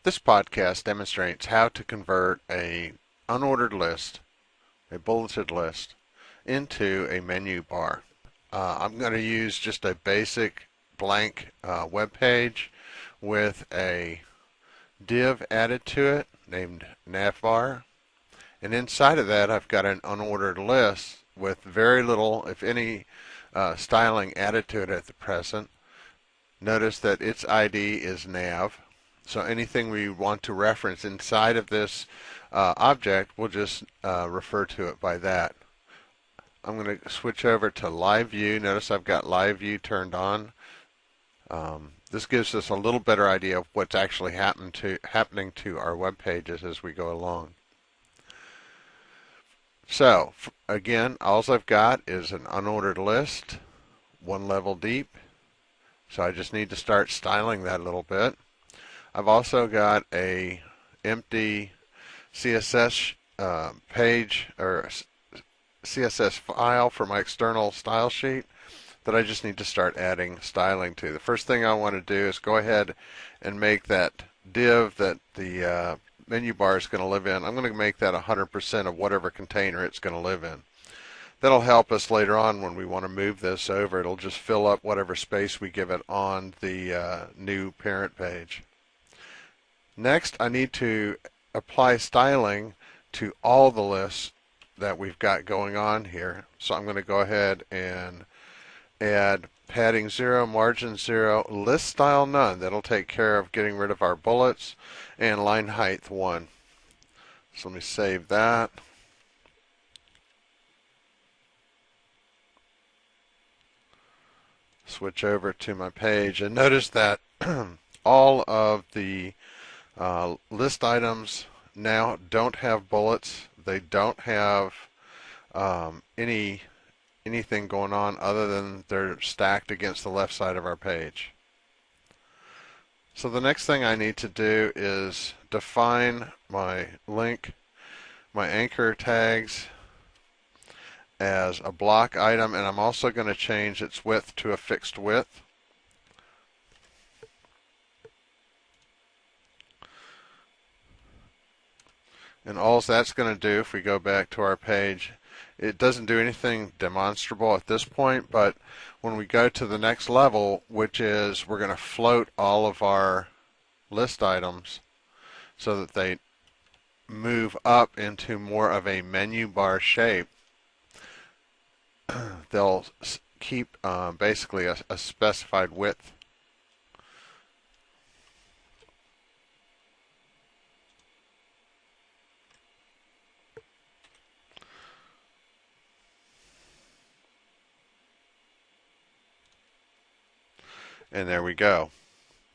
This podcast demonstrates how to convert a unordered list, a bulleted list, into a menu bar. I'm going to use just a basic blank web page with a div added to it named navbar. And inside of that, I've got an unordered list with very little, if any, styling added to it at the present. Notice that its ID is nav. So anything we want to reference inside of this object, we'll just refer to it by that. I'm going to switch over to live view. Notice I've got live view turned on. This gives us a little better idea of what's actually happening to our web pages as we go along. So again, all I've got is an unordered list, one level deep. So I just need to start styling that a little bit. I've also got a empty CSS page or CSS file for my external style sheet that I just need to start adding styling to. The first thing I want to do is go ahead and make that div that the menu bar is going to live in. I'm going to make that 100% of whatever container it's going to live in. That'll help us later on when we want to move this over. It'll just fill up whatever space we give it on the new parent page. Next, I need to apply styling to all the lists that we've got going on here. So I'm going to go ahead and add padding 0, margin 0, list style none. That'll take care of getting rid of our bullets, and line height 1. So let me save that. Switch over to my page and notice that all of the list items now don't have bullets. They don't have anything going on other than they're stacked against the left side of our page. So the next thing I need to do is define my link, my anchor tags as a block item, and I'm also going to change its width to a fixed width. And all that's going to do, if we go back to our page, it doesn't do anything demonstrable at this point, but when we go to the next level, which is we're going to float all of our list items so that they move up into more of a menu bar shape, they'll keep basically a specified width. And there we go.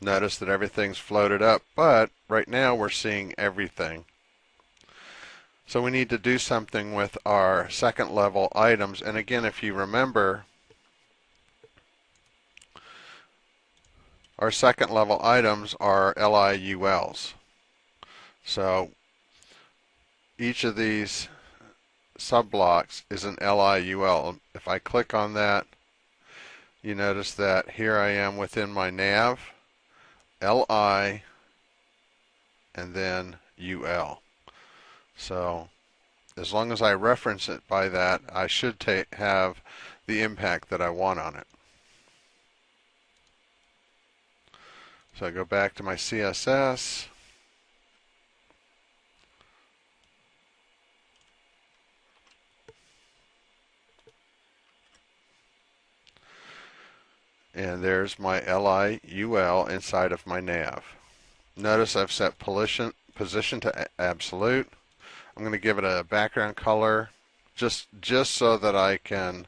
Notice that everything's floated up, but right now we're seeing everything. So we need to do something with our second level items. And again, if you remember, our second level items are LIULs. So each of these subblocks is an LIUL. If I click on that, you notice that here I am within my nav, LI, and then UL. So as long as I reference it by that, I should have the impact that I want on it. So I go back to my CSS. And there's my LIUL inside of my nav. Notice I've set position to absolute. I'm going to give it a background color just so that I can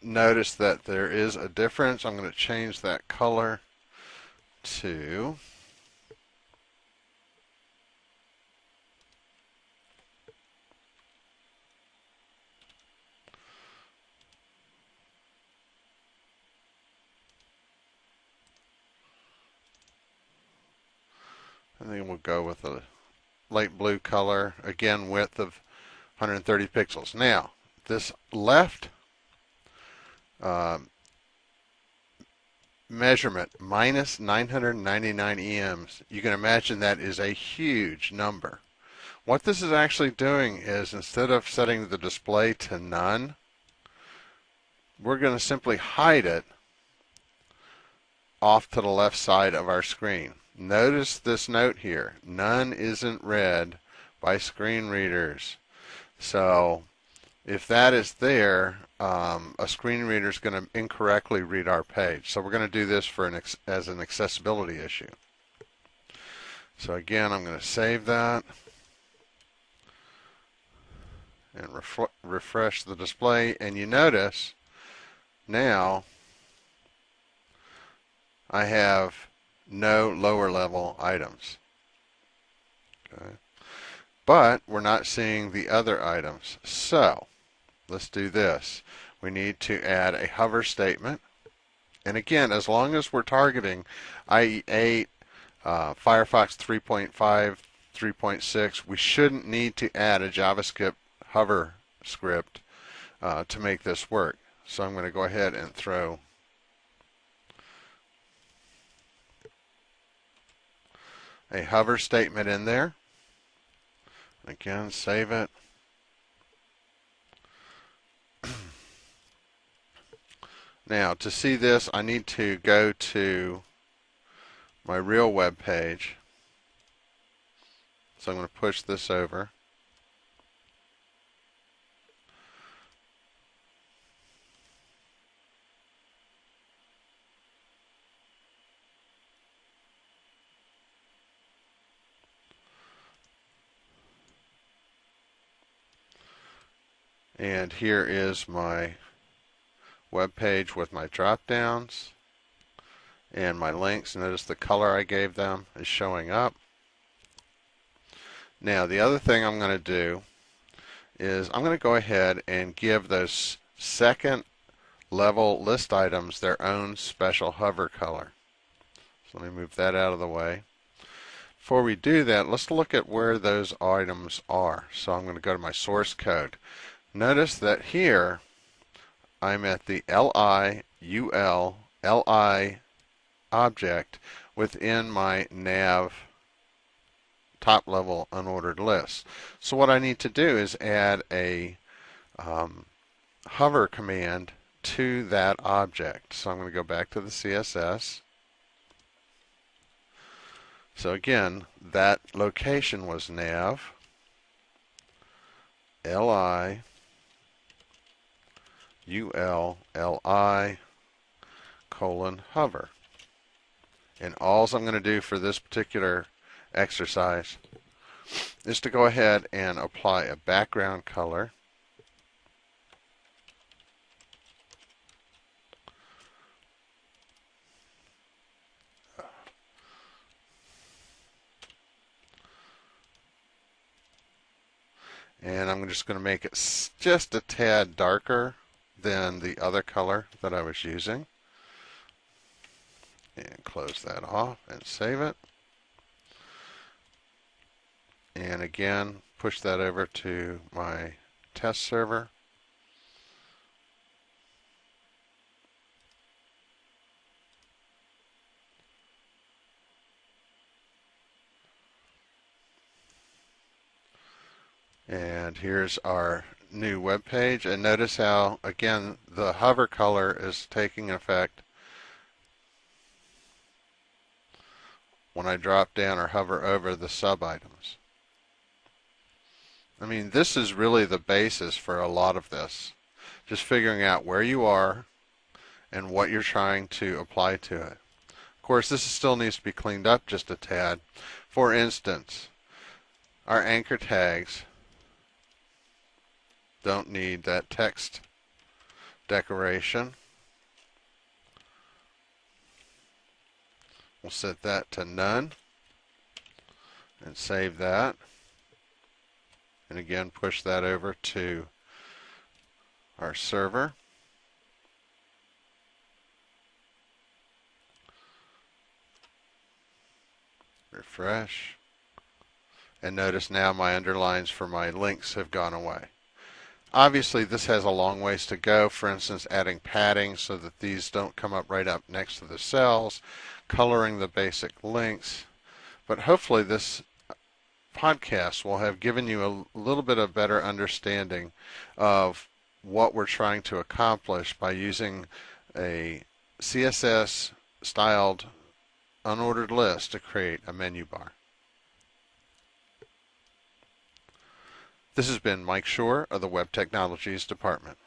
notice that there is a difference. I'm going to change that color to and then we'll go with a light blue color, again width of 130 pixels. Now this left measurement, minus 999 EMs. You can imagine that is a huge number. What this is actually doing is, instead of setting the display to none, we're going to simply hide it off to the left side of our screen. Notice this note here: none isn't read by screen readers. So if that is there, a screen reader is going to incorrectly read our page. So we're going to do this for as an accessibility issue. So again, I'm going to save that and refresh the display, and you notice now I have no lower level items. Okay. But we're not seeing the other items. So let's do this. We need to add a hover statement. And again, as long as we're targeting IE8, Firefox 3.5, 3.6, we shouldn't need to add a JavaScript hover script to make this work. So I'm going to go ahead and throw a hover statement in there. Again, save it. Now, to see this, I need to go to my real web page. So I'm going to push this over. And here is my web page with my drop downs and my links. Notice the color I gave them is showing up. Now the other thing I'm going to do is I'm going to go ahead and give those second level list items their own special hover color. So let me move that out of the way. Before we do that, let's look at where those items are. So I'm going to go to my source code. Notice that here I'm at the LI, UL, LI object within my nav top level unordered list. So what I need to do is add a hover command to that object. So I'm going to go back to the CSS. So again, that location was nav, LI, ULLI, hover. And all I'm going to do for this particular exercise is to go ahead and apply a background color. And I'm just going to make it just a tad darker than the other color that I was using. And close that off and save it. And again, push that over to my test server. And here's our new web page. And notice how, again, the hover color is taking effect when I drop down or hover over the sub items. I mean, this is really the basis for a lot of this. Just figuring out where you are and what you're trying to apply to it. Of course, this still needs to be cleaned up just a tad. For instance, our anchor tags don't need that text decoration. We'll set that to none and save that. And again, push that over to our server. Refresh. And notice now my underlines for my links have gone away. Obviously, this has a long ways to go. For instance, adding padding so that these don't come up right up next to the cells, coloring the basic links. But hopefully this podcast will have given you a little bit of better understanding of what we're trying to accomplish by using a CSS styled unordered list to create a menu bar. This has been Mike Shore of the Web Technologies Department.